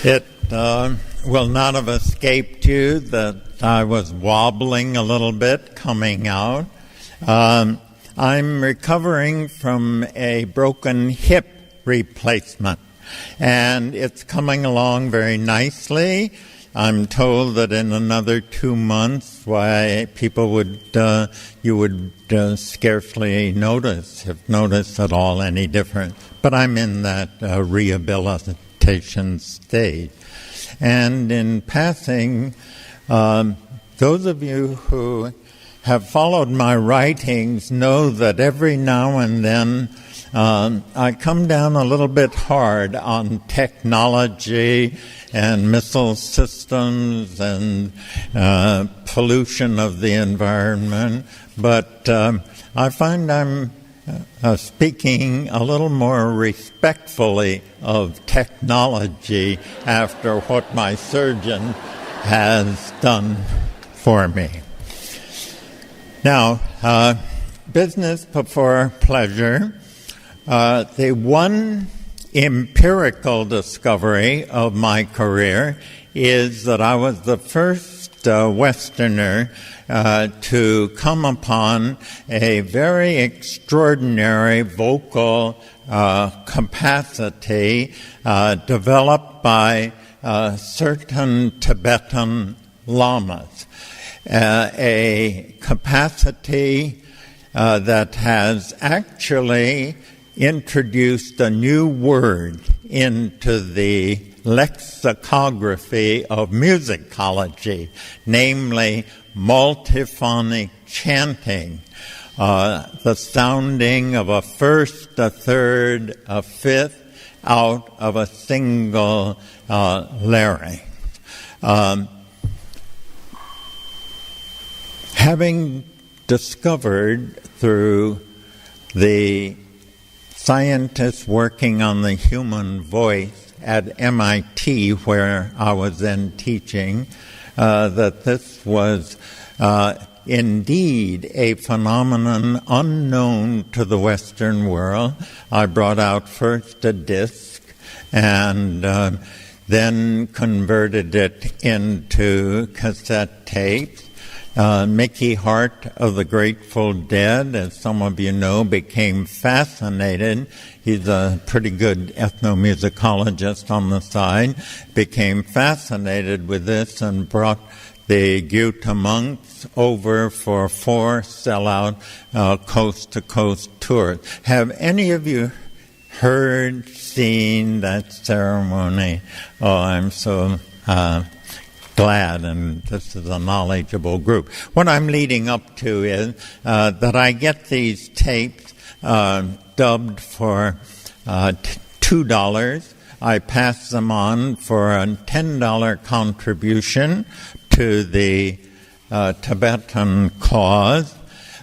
It will not have escaped you that I was wobbling a little bit coming out. I'm recovering from a broken hip replacement, and it's coming along very nicely. I'm told that in another 2 months, you would scarcely notice, if noticed at all, any difference. But I'm in that rehabilitation stage. And in passing, those of you who have followed my writings know that every now and then I come down a little bit hard on technology and missile systems and pollution of the environment, but I find I'm speaking a little more respectfully of technology after what my surgeon has done for me. Now, business before pleasure. The one empirical discovery of my career is that I was the first Westerner to come upon a very extraordinary vocal capacity developed by certain Tibetan lamas, a capacity that has actually introduced a new word into the lexicography of musicology, namely multiphonic chanting, the sounding of a first, a third, a fifth out of a single larynx. Having discovered through the scientists working on the human voice at MIT, where I was then teaching, that this was indeed a phenomenon unknown to the Western world. I brought out first a disc and then converted it into cassette tapes. Mickey Hart of the Grateful Dead, as some of you know, became fascinated. He's a pretty good ethnomusicologist on the side, became fascinated with this and brought the Gyuta monks over for 4 sellout coast-to-coast tours. Have any of you heard, seen that ceremony? Oh, I'm so glad, and this is a knowledgeable group. What I'm leading up to is that I get these tapes dubbed for $2. I pass them on for a $10 contribution to the Tibetan cause.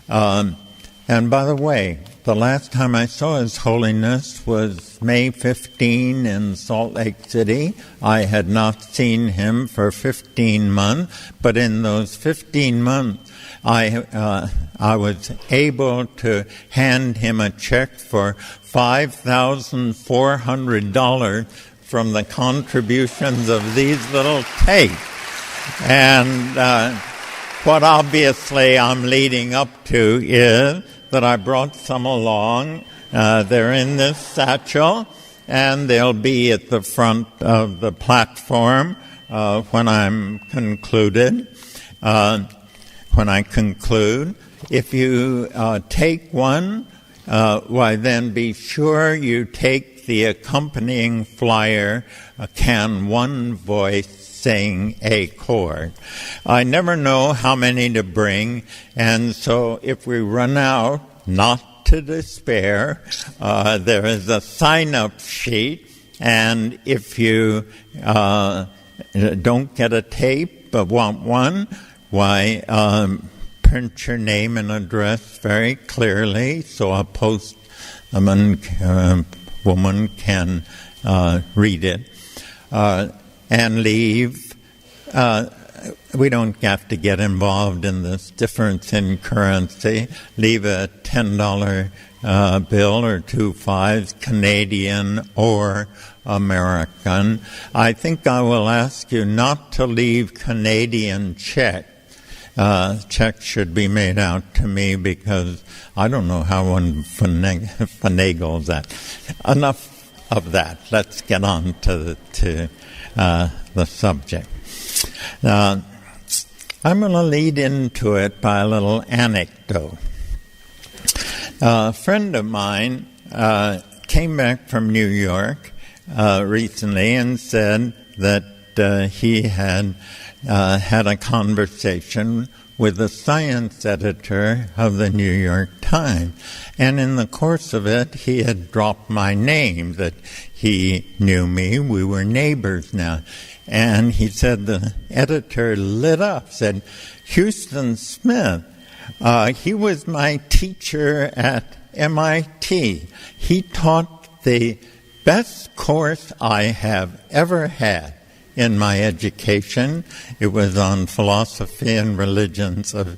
And by the way, the last time I saw His Holiness was May 15 in Salt Lake City. I had not seen him for 15 months, but in those 15 months, I was able to hand him a check for $5,400 from the contributions of these little tapes. And what obviously I'm leading up to is that I brought some along. They're in this satchel, and they'll be at the front of the platform when I'm concluded. When I conclude, if you take one, why then be sure you take the accompanying flyer, Can One Voice Sing a Chord? I never know how many to bring, and so if we run out, not to despair, there is a sign-up sheet, and if you don't get a tape but want one, why, print your name and address very clearly so a postman woman can read it and leave. We don't have to get involved in this difference in currency. Leave a $10 bill or 2 5s, Canadian or American. I think I will ask you not to leave Canadian check. Checks should be made out to me because I don't know how one finagles that. Enough of that. Let's get on to the subject. I'm going to lead into it by a little anecdote. A friend of mine came back from New York recently and said that he had had a conversation with the science editor of the New York Times. And in the course of it, he had dropped my name, that he knew me. We were neighbors now. And he said, the editor lit up, said, Huston Smith, he was my teacher at MIT. He taught the best course I have ever had in my education. It was on philosophy and religions of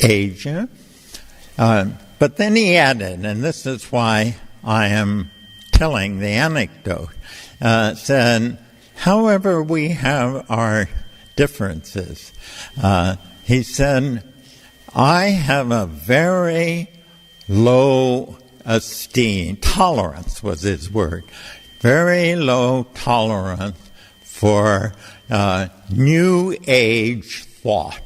Asia. But then he added, and this is why I am telling the anecdote, said, however we have our differences, he said, I have a very low esteem, tolerance was his word, very low tolerance for New Age thought.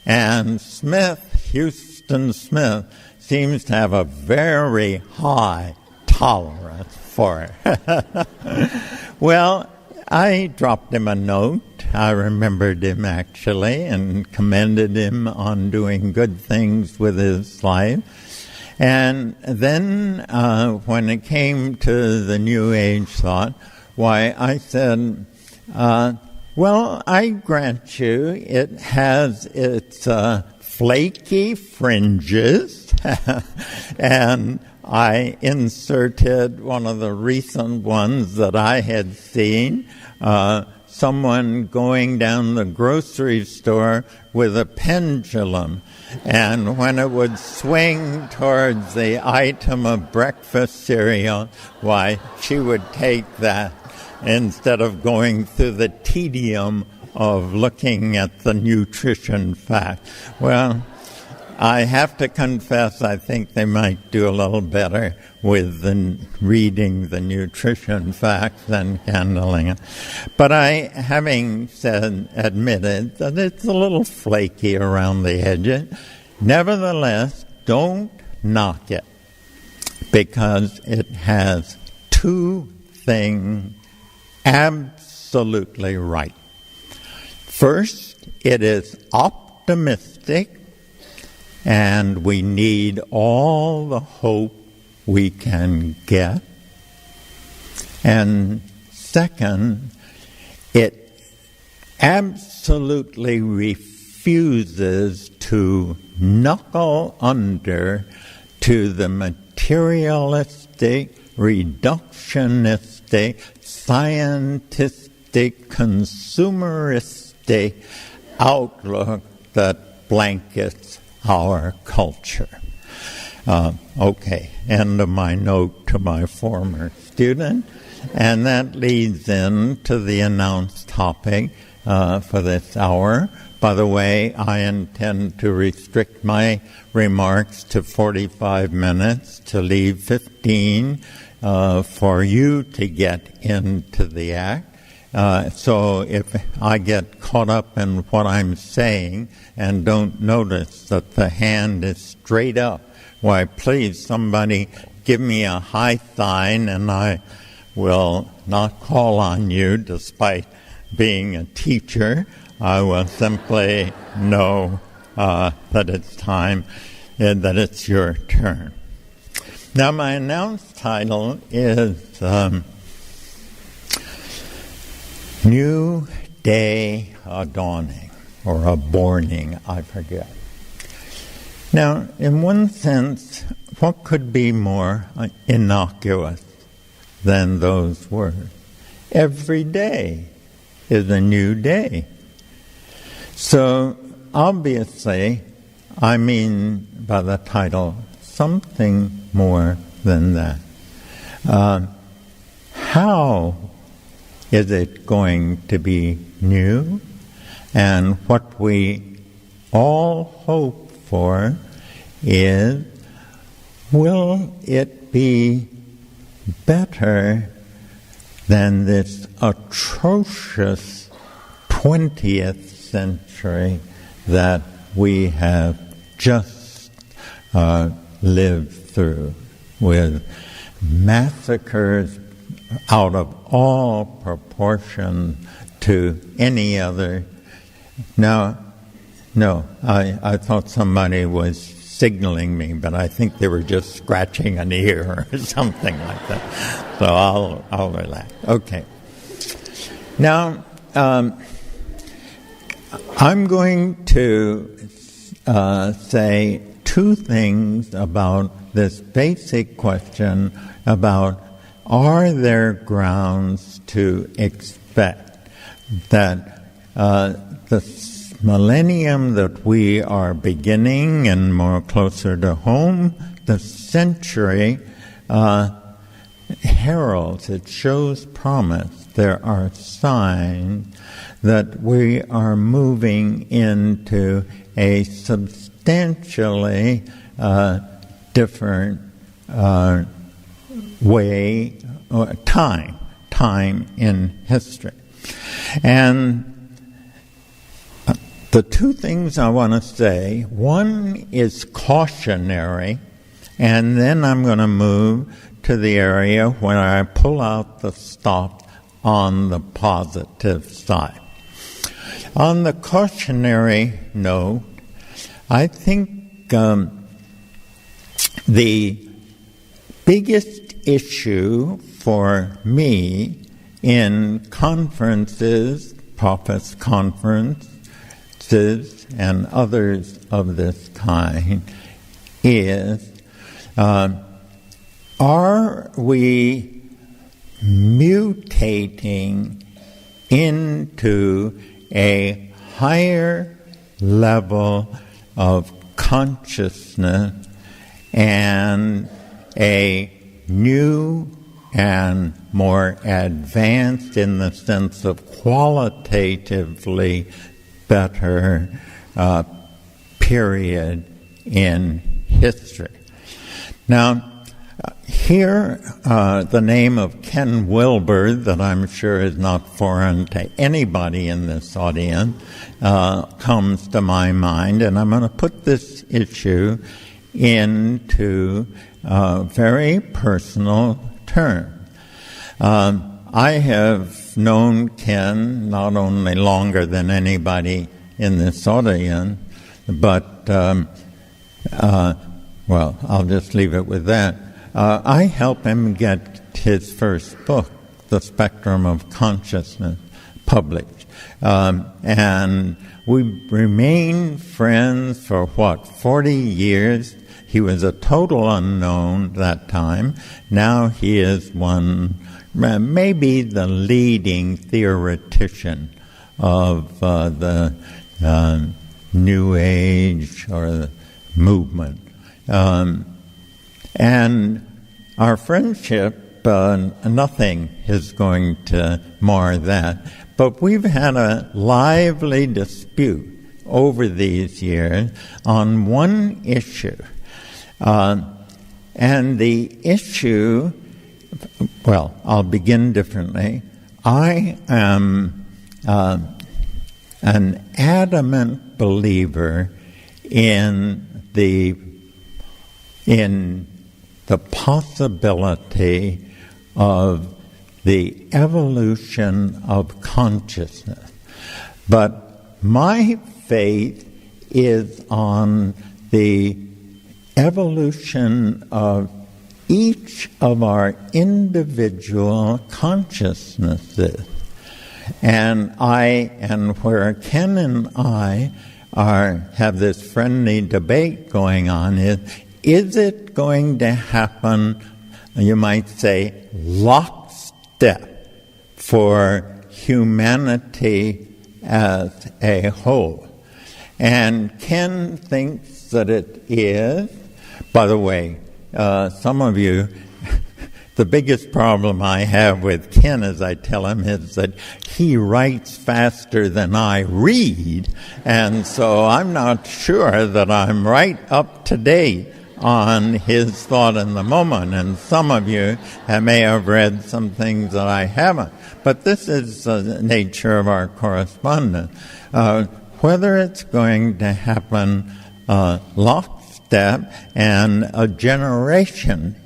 And Huston Smith, seems to have a very high tolerance for it. Well, I dropped him a note. I remembered him actually and commended him on doing good things with his life. And then when it came to the New Age thought, why, I said, well, I grant you it has its flaky fringes. And I inserted one of the recent ones that I had seen, someone going down the grocery store with a pendulum. And when it would swing towards the item of breakfast cereal, why, she would take that instead of going through the tedium of looking at the nutrition fact. Well, I have to confess, I think they might do a little better with reading the nutrition facts than handling it. But having admitted that it's a little flaky around the edges, nevertheless, don't knock it, because it has two things absolutely right. First, it is optimistic, and we need all the hope we can get. And second, it absolutely refuses to knuckle under to the materialistic, reductionistic, scientistic, consumeristic outlook that blankets our culture. Okay, end of my note to my former student, and that leads into the announced topic for this hour. By the way, I intend to restrict my remarks to 45 minutes, to leave 15 for you to get into the act. So if I get caught up in what I'm saying and don't notice that the hand is straight up, why, please, somebody give me a high sign and I will not call on you despite being a teacher. I will simply know that it's time, that it's your turn. Now, my announced title is New Day Adawning, or Aborning, I forget. Now, in one sense, what could be more innocuous than those words? Every day is a new day. So, obviously, I mean by the title, something more than that. How is it going to be new? And what we all hope for is, will it be better than this atrocious 20th century that we have just lived through, with massacres out of all proportion to any other? No, I thought somebody was signaling me, but I think they were just scratching an ear or something like that. So I'll relax. Okay. Now, I'm going to say two things about this basic question about, are there grounds to expect that the millennium that we are beginning, and more closer to home, the century, heralds, it shows promise. There are signs that we are moving into a substantially different way, or time in history. And the two things I want to say, one is cautionary, and then I'm going to move to the area where I pull out the stop on the positive side. On the cautionary note, I think the biggest issue for me in conferences, Prophets' Conference, and others of this kind is, are we mutating into a higher level of consciousness and a new and more advanced, in the sense of qualitatively better period in history. Now, here, the name of Ken Wilber, that I'm sure is not foreign to anybody in this audience, comes to my mind, and I'm going to put this issue into very personal terms. I have known Ken not only longer than anybody in this audience, but, well, I'll just leave it with that. I helped him get his first book, The Spectrum of Consciousness, published. And we remained friends for, 40 years? He was a total unknown that time. Now he is one, maybe the leading theoretician of the New Age or the movement. And our friendship, nothing is going to mar that. But we've had a lively dispute over these years on one issue. And the issue, well, I'll begin differently. I am an adamant believer in the possibility of the evolution of consciousness. But my faith is on the evolution of each of our individual consciousnesses. And where Ken and I have this friendly debate going on is it going to happen, you might say, lockstep for humanity as a whole? And Ken thinks that it is, By the way, some of you, the biggest problem I have with Ken, as I tell him, is that he writes faster than I read, and so I'm not sure that I'm right up to date on his thought in the moment, and some of you may have read some things that I haven't. But this is the nature of our correspondence. Whether it's going to happen lockstep and a generation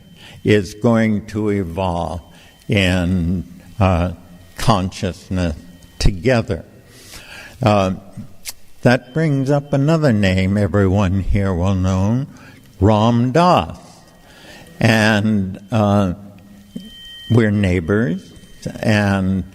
is going to evolve in consciousness together. That brings up another name everyone here will know, Ram Dass. And we're neighbors, and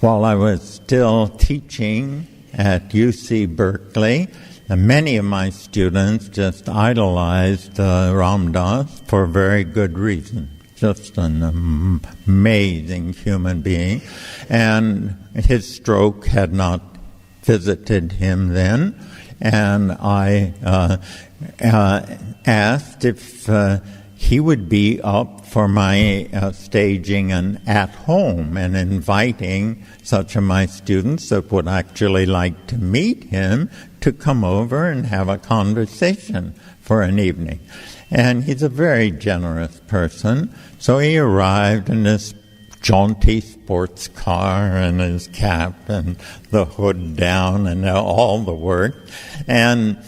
while I was still teaching at UC Berkeley, many of my students just idolized Ram Dass for very good reason. Just an amazing human being. And his stroke had not visited him then. And I asked if he would be up for my staging an at-home and inviting such of my students that would actually like to meet him to come over and have a conversation for an evening. And he's a very generous person, so he arrived in this jaunty sports car and his cap and the hood down and all the work. And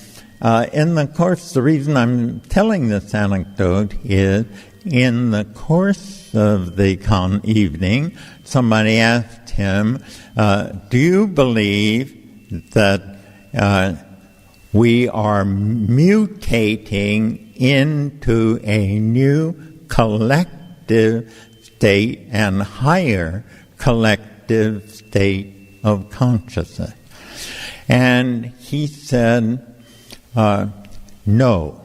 in the course, the reason I'm telling this anecdote is in the course of the evening, somebody asked him, do you believe that we are mutating into a new collective state and higher collective state of consciousness? And he said, no.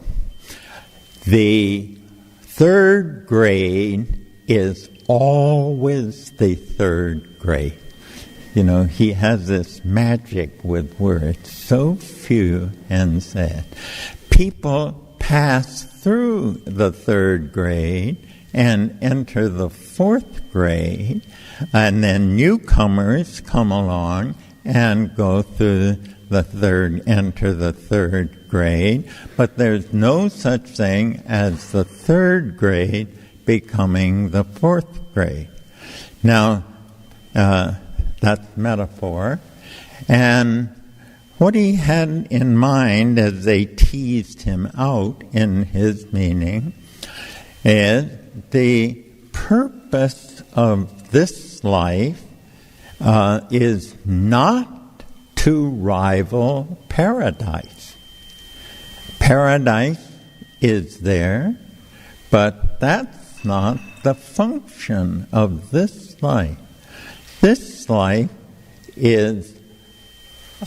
The third grade is always the third grade. You know, he has this magic with words, so few and sad. People pass through the third grade and enter the fourth grade, and then newcomers come along and go through enter the third grade, but there's no such thing as the third grade becoming the fourth grade. Now, that's metaphor. And what he had in mind as they teased him out in his meaning is the purpose of this life is not to rival paradise. Paradise is there, but that's not the function of this life. This life is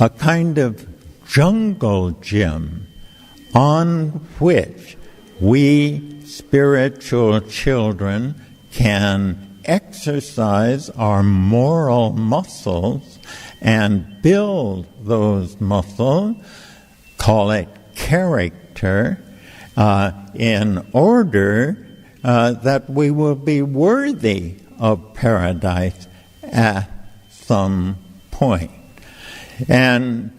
a kind of jungle gym on which we spiritual children can exercise our moral muscles and build those muscles, call it character, in order that we will be worthy of paradise at some point. And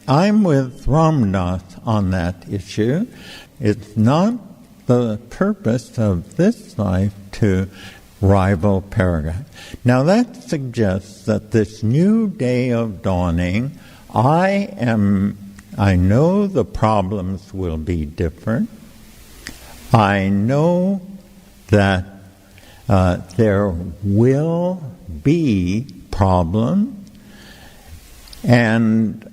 I'm with Ram Dass on that issue. It's not the purpose of this life to rival paradise. Now that suggests that this new day of dawning, I know the problems will be different. I know that there will be problems, and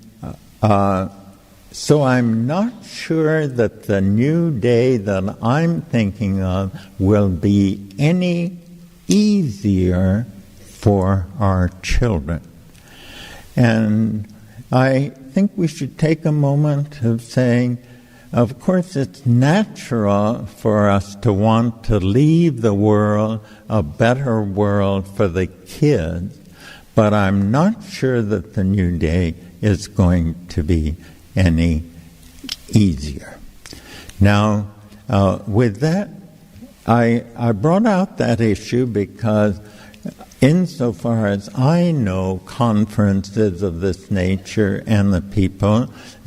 so I'm not sure that the new day that I'm thinking of will be any easier for our children. And I think we should take a moment of saying, of course, it's natural for us to want to leave the world a better world for the kids, but I'm not sure that the new day is going to be any easier. Now, with that, I brought out that issue because insofar as I know conferences of this nature and the people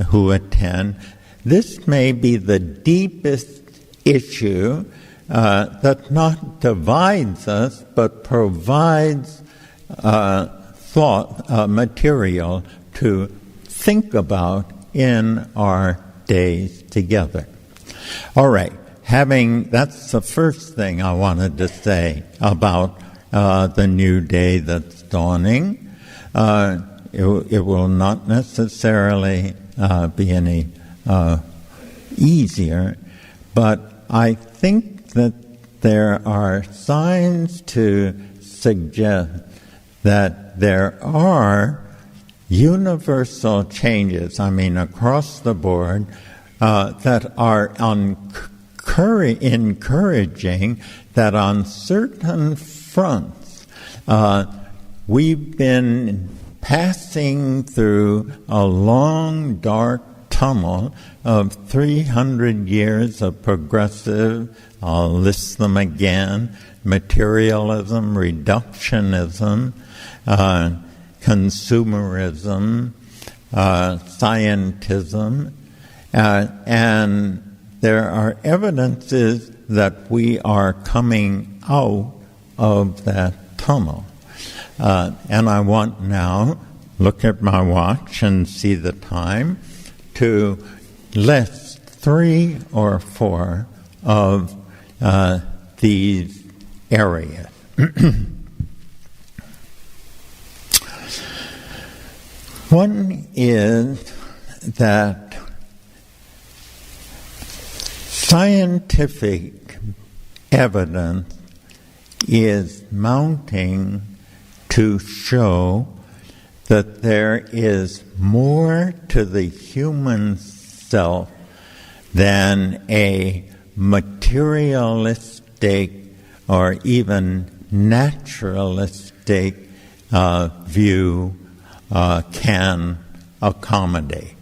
who attend, this may be the deepest issue that not divides us, but provides thought material to think about in our days together. All right, that's the first thing I wanted to say about the new day that's dawning. It will not necessarily be any easier, but I think that there are signs to suggest that there are universal changes, across the board, that are encouraging that on certain fronts we've been passing through a long, dark tunnel of 300 years of progressive, I'll list them again, materialism, reductionism, consumerism, scientism, and there are evidences that we are coming out of that tunnel. And I want now, look at my watch and see the time, to list 3 or 4 of these areas. One is that scientific evidence is mounting to show that there is more to the human self than a materialistic or even naturalistic view can accommodate.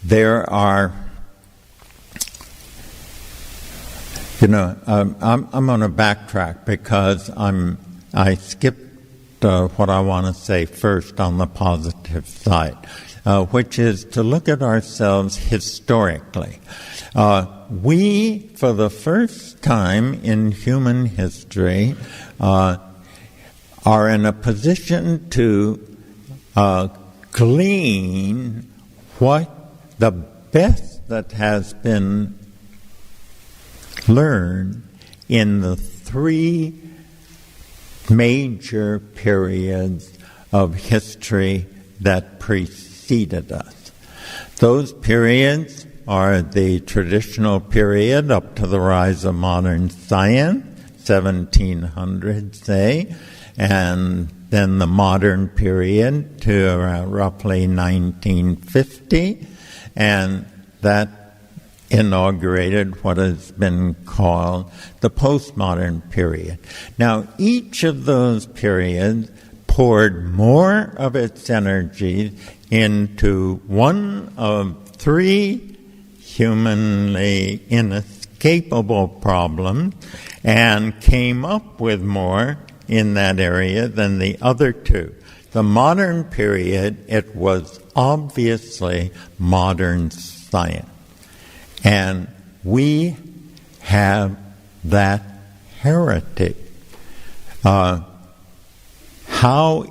There are, I'm going to backtrack because I skipped what I want to say first on the positive side, which is to look at ourselves historically. We, for the first time in human history, are in a position to glean what the best that has been learned in the 3 major periods of history that preceded us. Those periods are the traditional period up to the rise of modern science, 1700, say, and then the modern period to roughly 1950, and that inaugurated what has been called the postmodern period. Now, each of those periods poured more of its energies into one of 3 humanly inescapable problems and came up with more in that area than the other 2. The modern period, it was obviously modern science. And we have that heritage. How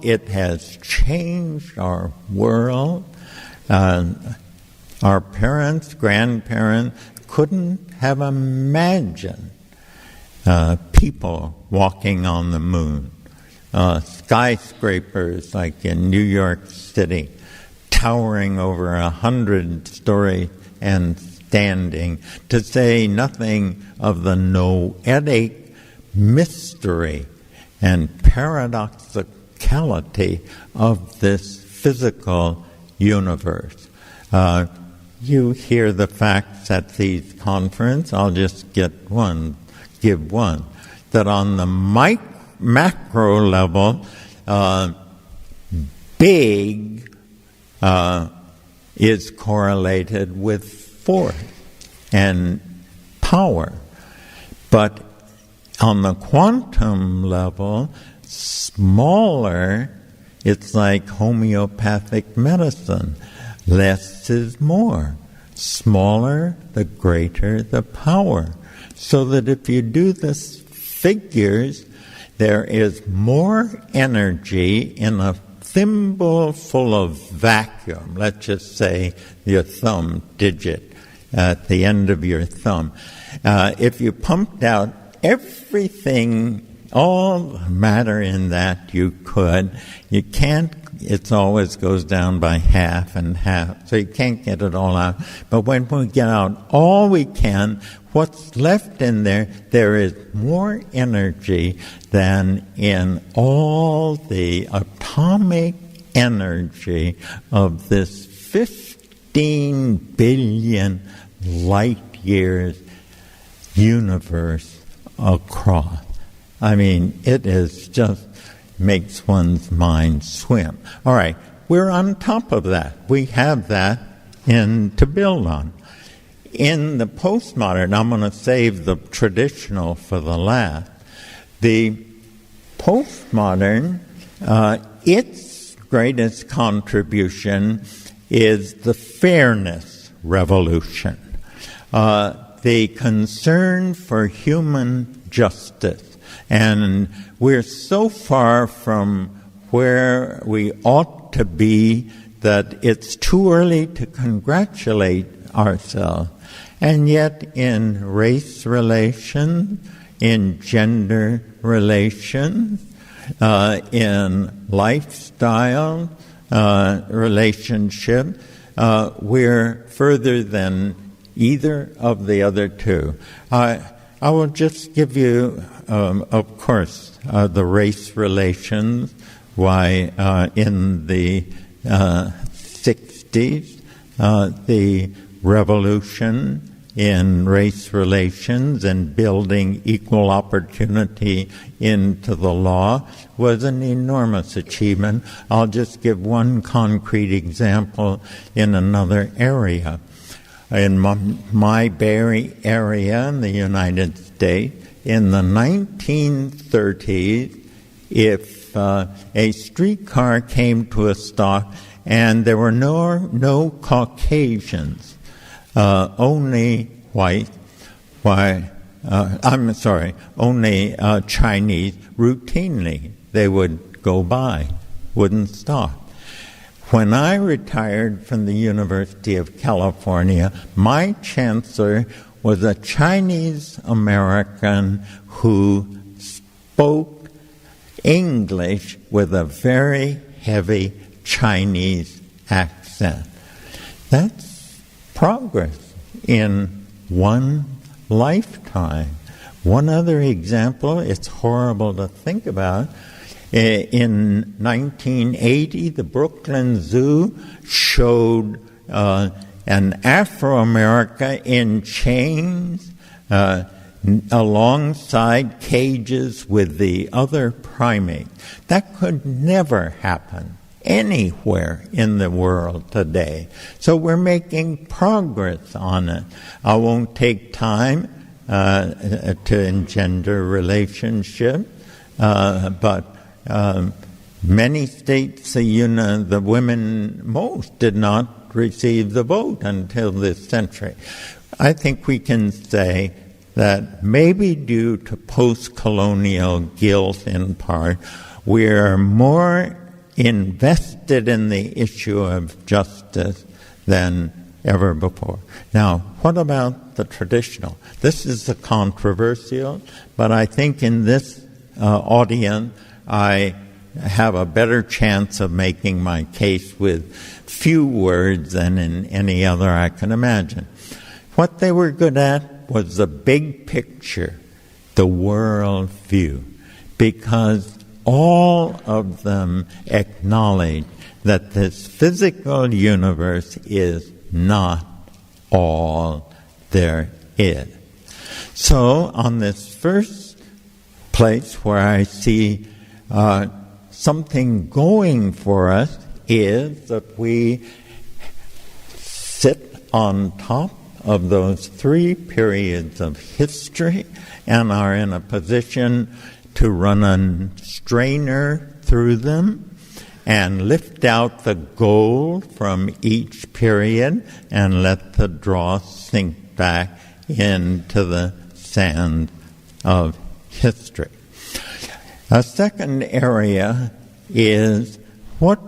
it has changed our world. Our parents, grandparents couldn't have imagined people walking on the moon. Skyscrapers like in New York City, towering over 100 stories and standing, to say nothing of the noetic mystery and paradoxicality of this physical universe. You hear the facts at these conferences. I'll just give one, that on the macro level, big is correlated with force and power. But on the quantum level, smaller, it's like homeopathic medicine. Less is more. Smaller, the greater the power. So that if you do the figures, there is more energy in a thimble full of vacuum. Let's just say your thumb digit at the end of your thumb. If you pumped out everything, all matter in that you could, you can't, it always goes down by half and half, so you can't get it all out. But when we get out all we can, what's left in there, there is more energy than in all the atomic energy of this 15 billion light years universe across. I mean, it is just makes one's mind swim. All right, we're on top of that. We have that to build on. In the postmodern, I'm going to save the traditional for the last. The postmodern, its greatest contribution is the fairness revolution, the concern for human justice. And we're so far from where we ought to be that it's too early to congratulate ourselves. And yet in race relations, in gender relations, in lifestyle relationship, we're further than either of the other two. I will just give you, of course, the race relations, why in the 60s, the revolution in race relations and building equal opportunity into the law was an enormous achievement. I'll just give one concrete example in another area. In my Bay Area in the United States, in the 1930s, if a streetcar came to a stop and there were no Caucasians, only white, only Chinese, routinely they would go by, wouldn't stop. When I retired from the University of California, my chancellor was a Chinese American who spoke English with a very heavy Chinese accent. That's progress in one lifetime. One other example, it's horrible to think about. In 1980, the Brooklyn Zoo showed an Afro-American in chains alongside cages with the other primates. That could never happen anywhere in the world today. So we're making progress on it. I won't take time to engender relationship, but many states, the women most did not receive the vote until this century. I think we can say that maybe due to post-colonial guilt in part, we are more invested in the issue of justice than ever before. Now, what about the traditional? This is a controversial, but I think in this audience, I have a better chance of making my case with few words than in any other I can imagine. What they were good at was the big picture, the world view, because all of them acknowledge that this physical universe is not all there is. So on this first place where I see something going for us is that we sit on top of those three periods of history and are in a position to run a strainer through them and lift out the gold from each period and let the draw sink back into the sand of history. A second area is what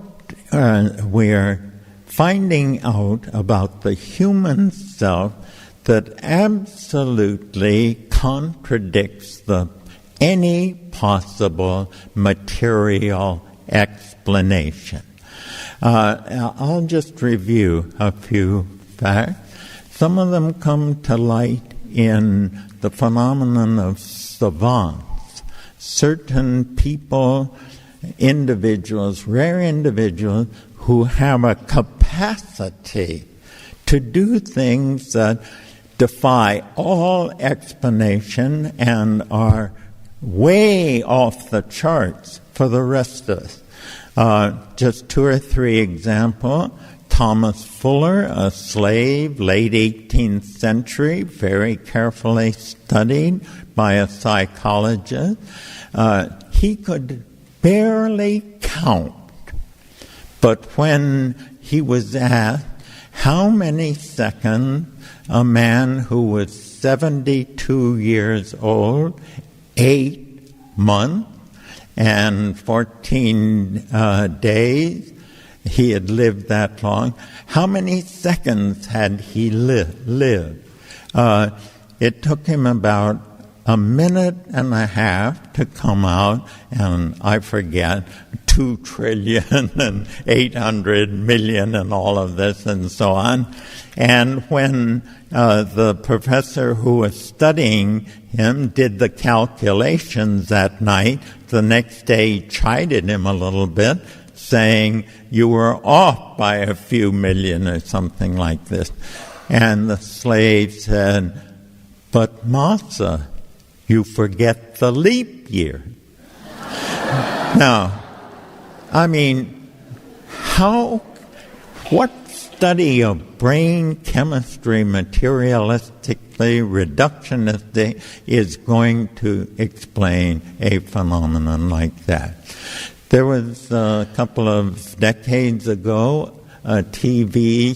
we're finding out about the human self that absolutely contradicts any possible material explanation. I'll just review a few facts. Some of them come to light in the phenomenon of savants. Certain people, individuals, rare individuals, who have a capacity to do things that defy all explanation and are way off the charts for the rest of us. Just two or three examples. Thomas Fuller, a slave, late 18th century, very carefully studied by a psychologist. He could barely count. But when he was asked how many seconds a man who was 72 years old, 8 months, and 14 days, he had lived that long, how many seconds had he lived? It took him about a minute and a half to come out, and I forget, 2 trillion and 800 million and all of this and so on. And when the professor who was studying him did the calculations that night, the next day he chided him a little bit, saying, "You were off by a few million," or something like this. And the slave said, "But Massa, you forget the leap year." Now, I mean, what study of brain chemistry, materialistically, reductionistic, is going to explain a phenomenon like that? There was a couple of decades ago a TV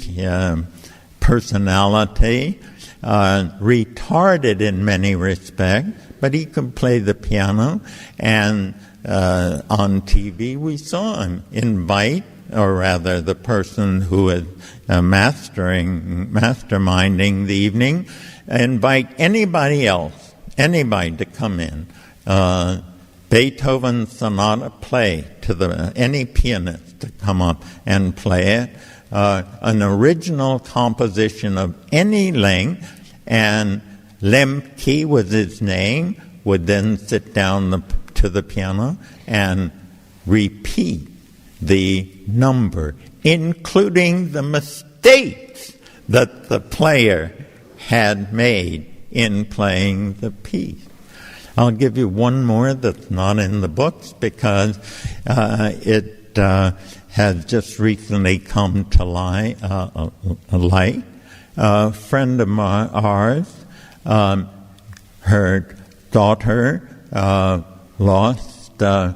personality, retarded in many respects, but he could play the piano, and on TV we saw him invite, or rather the person who was masterminding the evening, invite anybody else, anybody to come in. Beethoven's sonata, play to any pianist to come up and play it. An original composition of any length, and Lemke was his name, would then sit down to the piano and repeat the number, including the mistakes that the player had made in playing the piece. I'll give you one more that's not in the books because it has just recently come to light. A friend of ours, her daughter lost a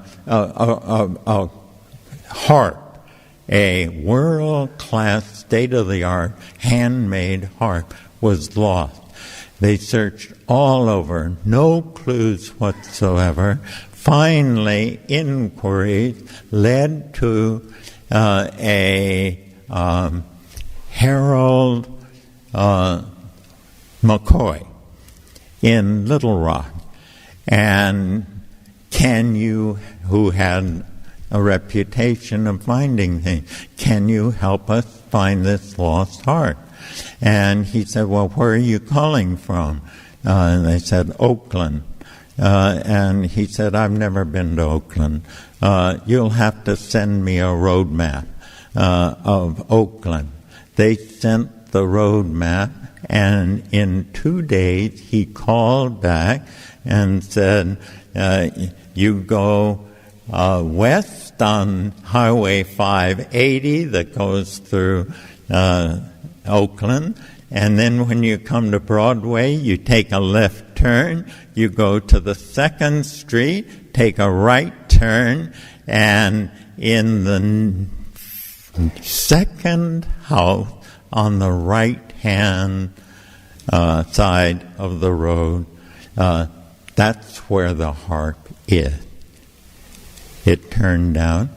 harp, a world-class, state-of-the-art, handmade harp was lost. They searched all over, no clues whatsoever. Finally, inquiries led to Harold McCoy in Little Rock, and who had a reputation of finding things, can you help us find this lost harp? And he said, well, where are you calling from? And they said, Oakland. And he said, I've never been to Oakland. You'll have to send me a road map of Oakland. They sent the road map, and in 2 days he called back and said, you go west on Highway 580 that goes through Oakland, and then when you come to Broadway, you take a left turn, you go to the 2nd Street, take a right turn, and in the second house on the right-hand side of the road, that's where the harp is. It turned out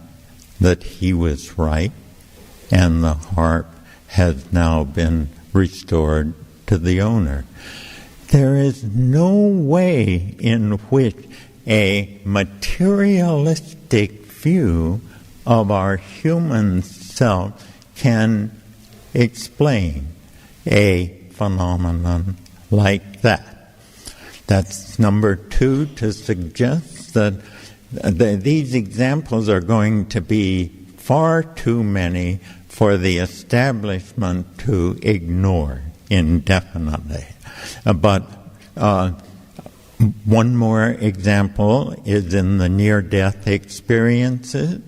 that he was right, and the harp has now been restored to the owner. There is no way in which a materialistic view of our human self can explain a phenomenon like that. That's number 2, to suggest that these examples are going to be far too many for the establishment to ignore indefinitely. But one more example is in the near-death experiences,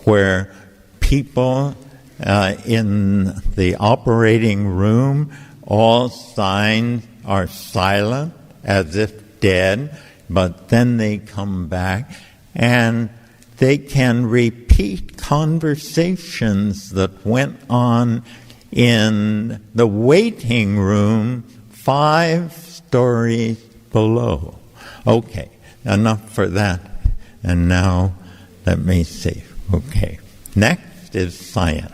where people in the operating room, all signs are silent, as if dead, but then they come back, and they can repeat conversations that went on in the waiting room 5 stories below. Okay, enough for that. And now, let me see. Okay, next is science.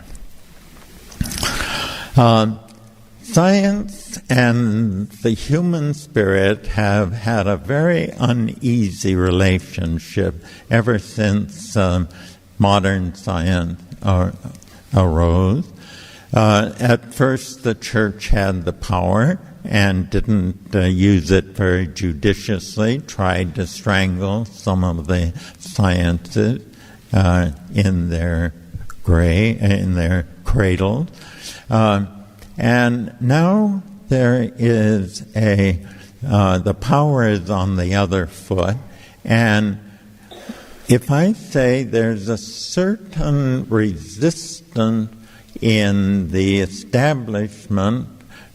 Science and the human spirit have had a very uneasy relationship ever since modern science arose. At first, the church had the power and didn't use it very judiciously, tried to strangle some of the sciences in their cradles. And now there is the power is on the other foot, and if I say there's a certain resistance in the establishment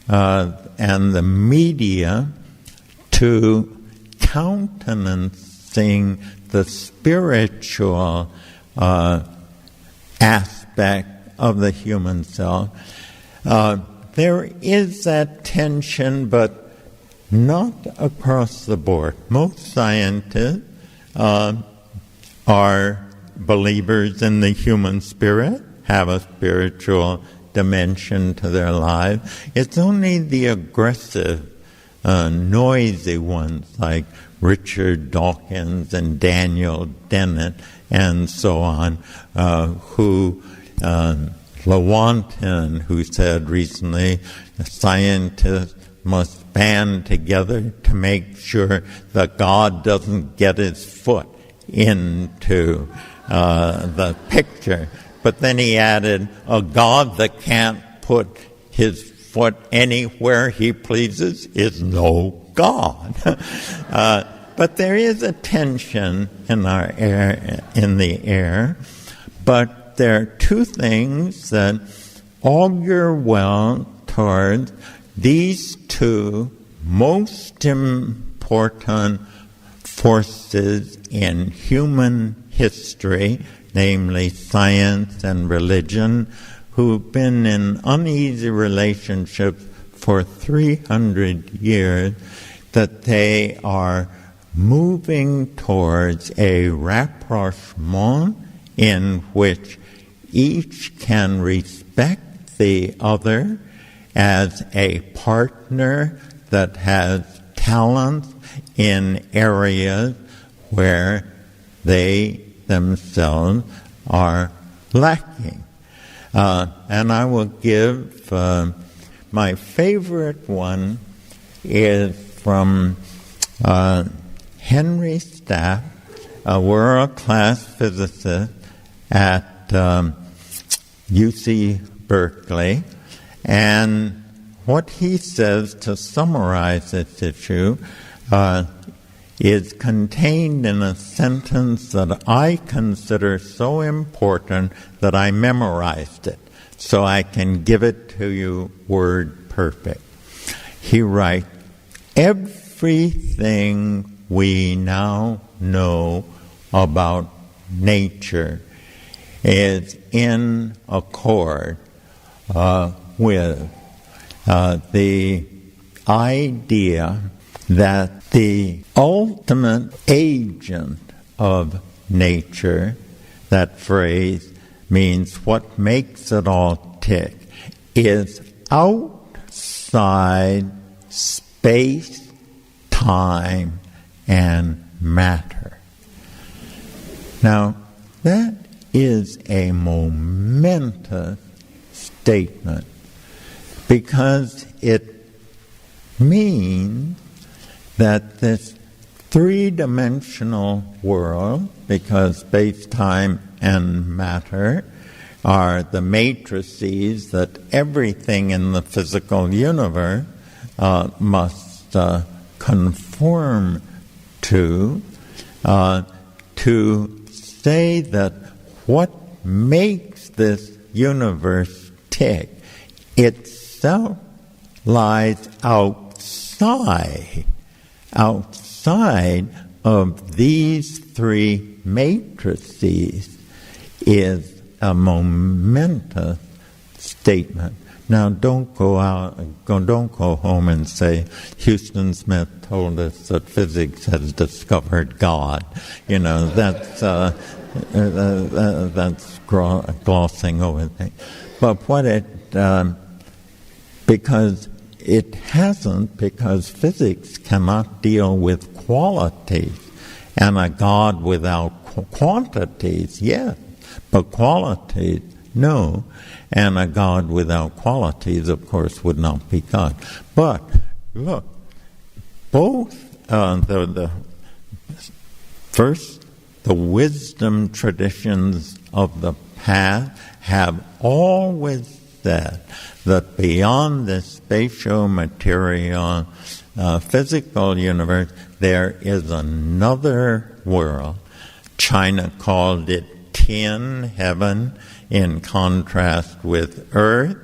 and the media to countenancing the spiritual aspect of the human self, there is that tension, but not across the board. Most scientists are believers in the human spirit, have a spiritual dimension to their lives. It's only the aggressive, noisy ones like Richard Dawkins and Daniel Dennett and so on, who Lewontin, who said recently, scientists must band together to make sure that God doesn't get his foot into the picture. But then he added, a God that can't put his foot anywhere he pleases is no God. But there is a tension in our air, in the air, but there are 2 things that augur well towards these 2 most important forces in human history, namely science and religion, who've been in uneasy relationships for 300 years, that they are moving towards a rapprochement in which each can respect the other as a partner that has talent in areas where they themselves are lacking. And I will give my favorite one is from Henry Stapp, a world-class physicist at UC Berkeley, and what he says to summarize this issue is contained in a sentence that I consider so important that I memorized it, so I can give it to you word perfect. He writes, everything we now know about nature is in accord with the idea that the ultimate agent of nature, that phrase means what makes it all tick, is outside space, time, and matter. Now, that is a momentous statement because it means that this three-dimensional world, because space, time, and matter are the matrices that everything in the physical universe must conform to say that what makes this universe tick itself lies outside of these three matrices is a momentous statement. Now, don't go home and say Huston Smith told us that physics has discovered God. You know, that's glossing over things. But what because it hasn't, because physics cannot deal with qualities, and a God without quantities, yes, but qualities, no. And a God without qualities, of course, would not be God. But look, both the wisdom traditions of the past have always said that beyond the spatio-material physical universe, there is another world. China called it Tin Heaven, in contrast with Earth.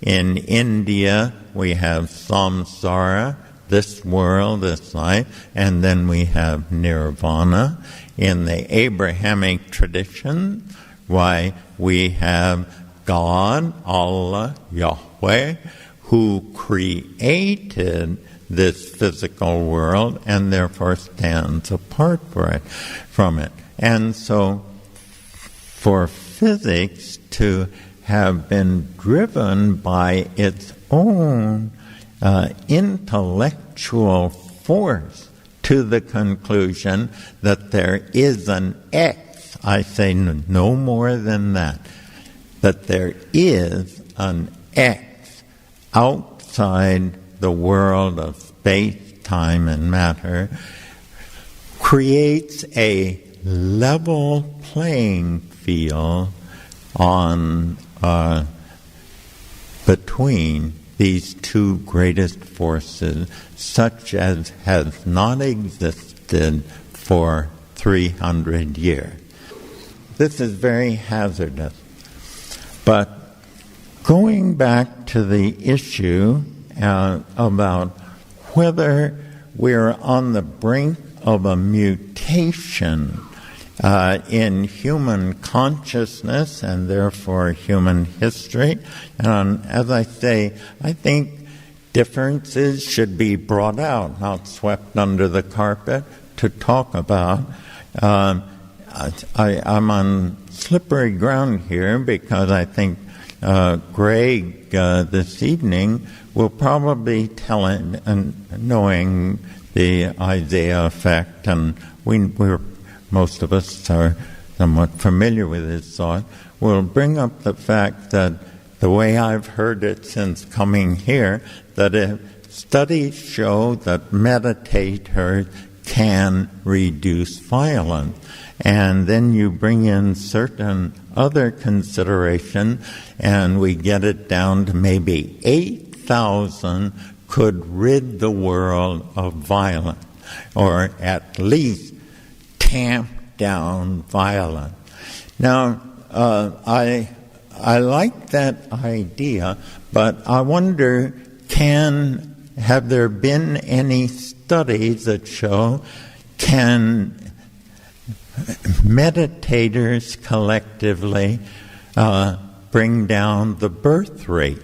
In India, we have samsara, this world, this life, and then we have nirvana. In the Abrahamic tradition, we have God, Allah, Yahweh, who created this physical world and therefore stands apart from it. And so, for physics to have been driven by its own intellectual force to the conclusion that there is an X, I say no more than that there is an X outside the world of space, time, and matter, creates a level playing field on between these two greatest forces, such as has not existed for 300 years. This is very hazardous. But going back to the issue about whether we're on the brink of a mutation in human consciousness and therefore human history. And as I say, I think differences should be brought out, not swept under the carpet, to talk about. I'm on slippery ground here because I think Greg this evening will probably tell him, and knowing the Isaiah effect, and most of us are somewhat familiar with his thought, will bring up the fact that the way I've heard it since coming here, that studies show that meditators can reduce violence. And then you bring in certain other consideration, and we get it down to maybe 8,000 could rid the world of violence, or at least tamp down violence. Now, I like that idea, but I wonder, have there been any studies that show can meditators collectively bring down the birth rate?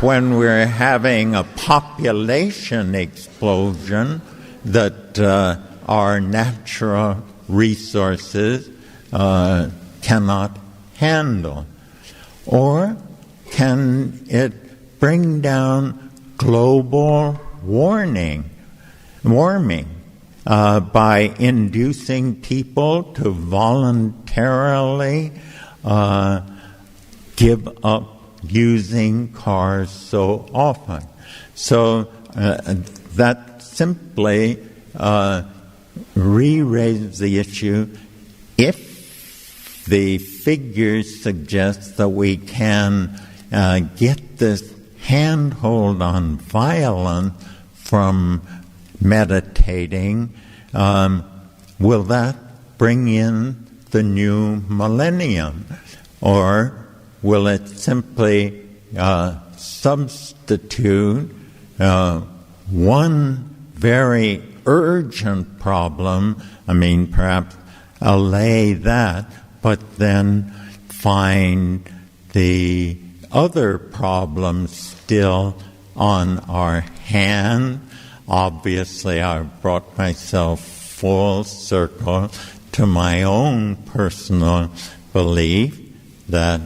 When we're having a population explosion that our natural resources cannot handle? Or can it bring down global warming by inducing people to voluntarily give up using cars so often? So that simply re-raises the issue. If the figures suggest that we can get this handhold on violence from meditating, will that bring in the new millennium? Or will it simply substitute one very urgent problem, perhaps allay that, but then find the other problems still on our hand? Obviously, I've brought myself full circle to my own personal belief that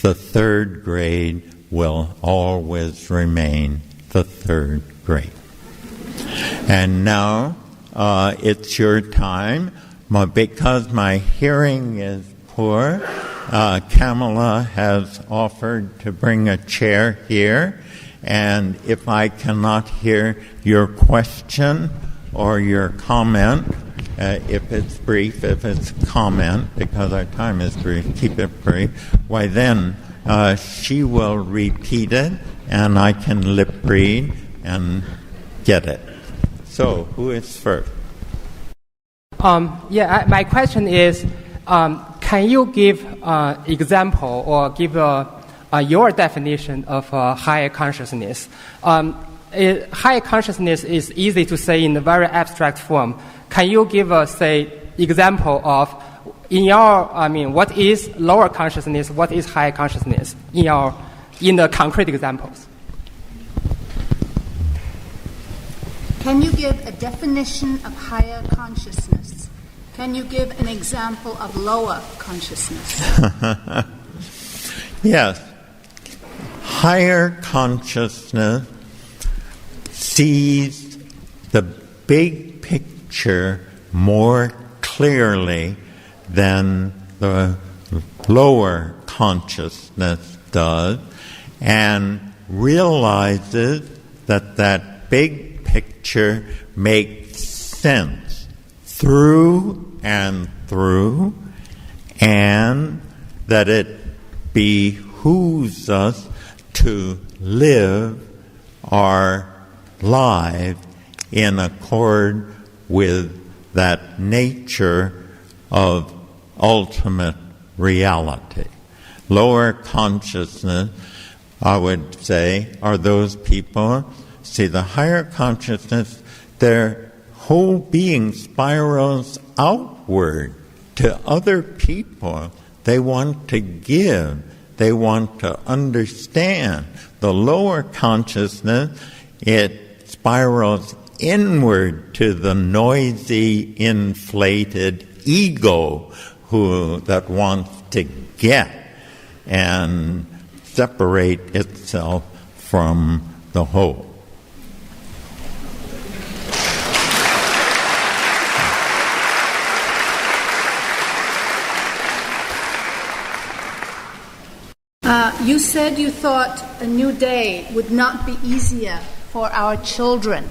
the third grade will always remain the third grade. And now it's your time. Because my hearing is poor, Kamala has offered to bring a chair here. And if I cannot hear your question or your comment, if it's brief, if it's comment, because our time is brief, keep it brief, why then she will repeat it and I can lip read and get it. So, who is first? My question is, can you give example or give your definition of higher consciousness? Higher consciousness is easy to say in a very abstract form. Can you give us, example of, what is lower consciousness, what is higher consciousness in the concrete examples? Can you give a definition of higher consciousness? Can you give an example of lower consciousness? Yes. Higher consciousness sees the big picture more clearly than the lower consciousness does, and realizes that that big picture makes sense through and through, and that it behooves us to live our lives in accord with that nature of ultimate reality. Lower consciousness, I would say, are those people. See, the higher consciousness, their whole being spirals outward to other people. They want to give. They want to understand. The lower consciousness, it spirals inward to the noisy, inflated ego that wants to get and separate itself from the whole. You said you thought a new day would not be easier for our children.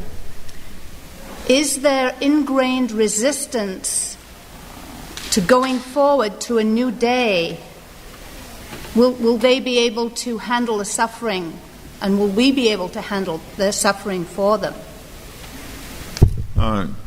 Is there ingrained resistance to going forward to a new day? Will they be able to handle the suffering, and will we be able to handle the suffering for them?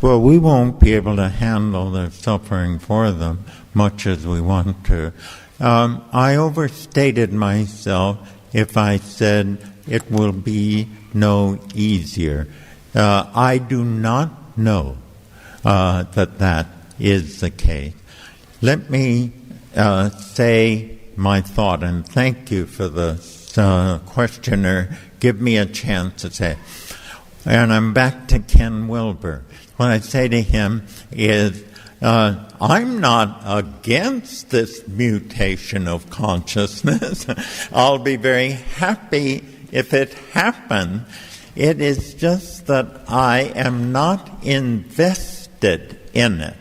Well, we won't be able to handle the suffering for them much as we want to. I overstated myself if I said it will be no easier. I do not know that is the case. Let me say my thought, and thank you for the questioner. Give me a chance to say it. And I'm back to Ken Wilber. What I say to him is, I'm not against this mutation of consciousness. I'll be very happy if it happens. It is just that I am not invested in it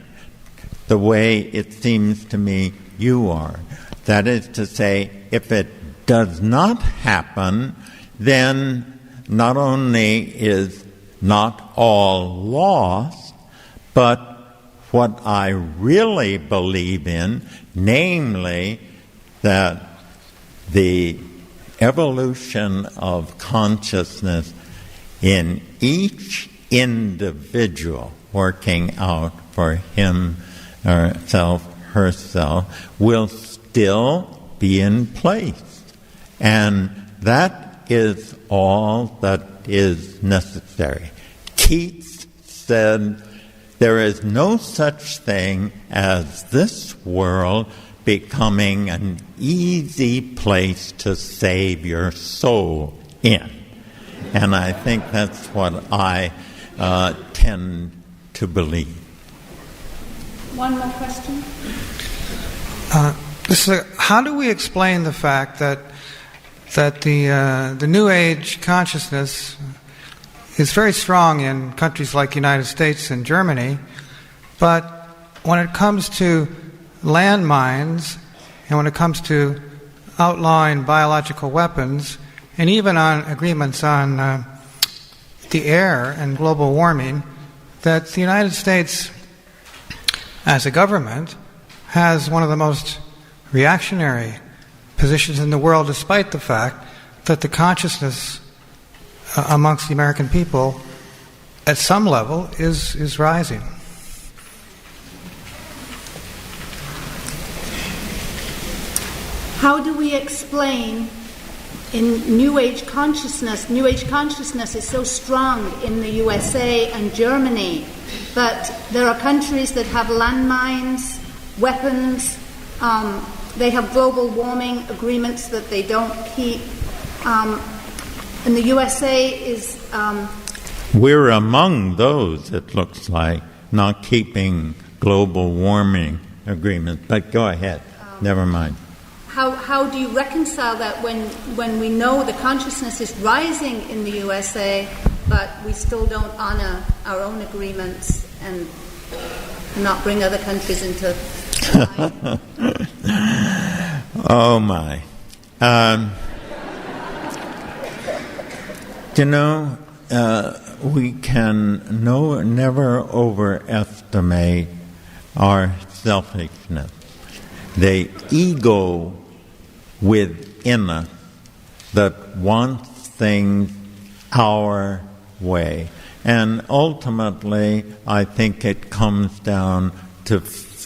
the way it seems to me you are. That is to say, if it does not happen, then not only is not all lost, but what I really believe in, namely that the evolution of consciousness in each individual working out for him, herself, will still be in place. And that is all that is necessary. Keats said, there is no such thing as this world becoming an easy place to save your soul in. And I think that's what I tend to believe. One more question. How do we explain the fact that the New Age consciousness is very strong in countries like the United States and Germany, but when it comes to landmines and when it comes to outlawing biological weapons and even on agreements on the air and global warming, that the United States as a government has one of the most reactionary positions in the world, despite the fact that the consciousness amongst the American people at some level is rising. How do we explain in New Age consciousness? New Age consciousness is so strong in the USA and Germany, but there are countries that have landmines, weapons, they have global warming agreements that they don't keep. And the USA is... We're among those, it looks like, not keeping global warming agreements. But go ahead. Never mind. How do you reconcile that when we know the consciousness is rising in the USA, but we still don't honor our own agreements and not bring other countries into line? Oh, my. We can never overestimate our selfishness. The ego within us that wants things our way. And ultimately, I think it comes down to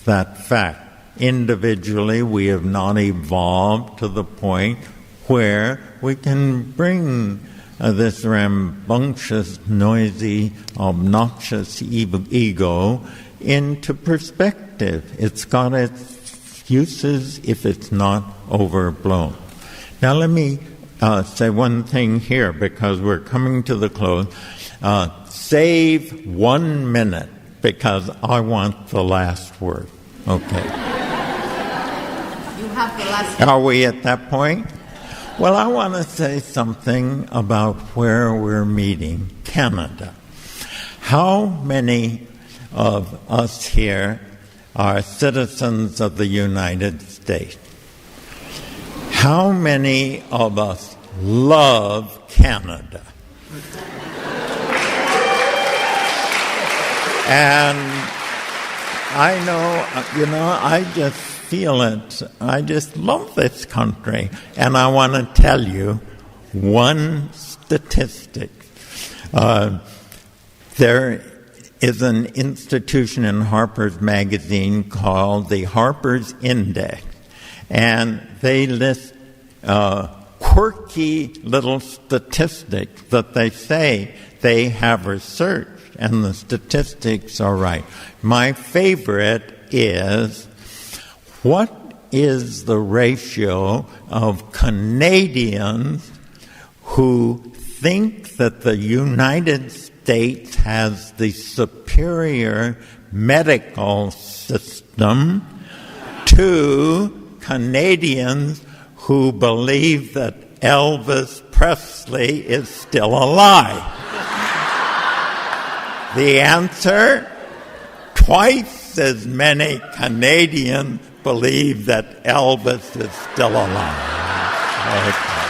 that fact. Individually, we have not evolved to the point where we can bring this rambunctious, noisy, obnoxious ego into perspective. It's got its uses if it's not overblown. Now let me say one thing here, because we're coming to the close. Save 1 minute, because I want the last word. Okay. You have the last word. Are we at that point? Well, I want to say something about where we're meeting, Canada. How many of us here are citizens of the United States? How many of us love Canada? And I know, I just feel it. I just love this country. And I want to tell you one statistic. There is an institution in Harper's Magazine called the Harper's Index. And they list quirky little statistic that they say they have researched, and the statistics are right. My favorite is, what is the ratio of Canadians who think that the United States has the superior medical system to Canadians who believe that Elvis Presley is still alive? The answer, twice as many Canadians believe that Elvis is still alive. Okay.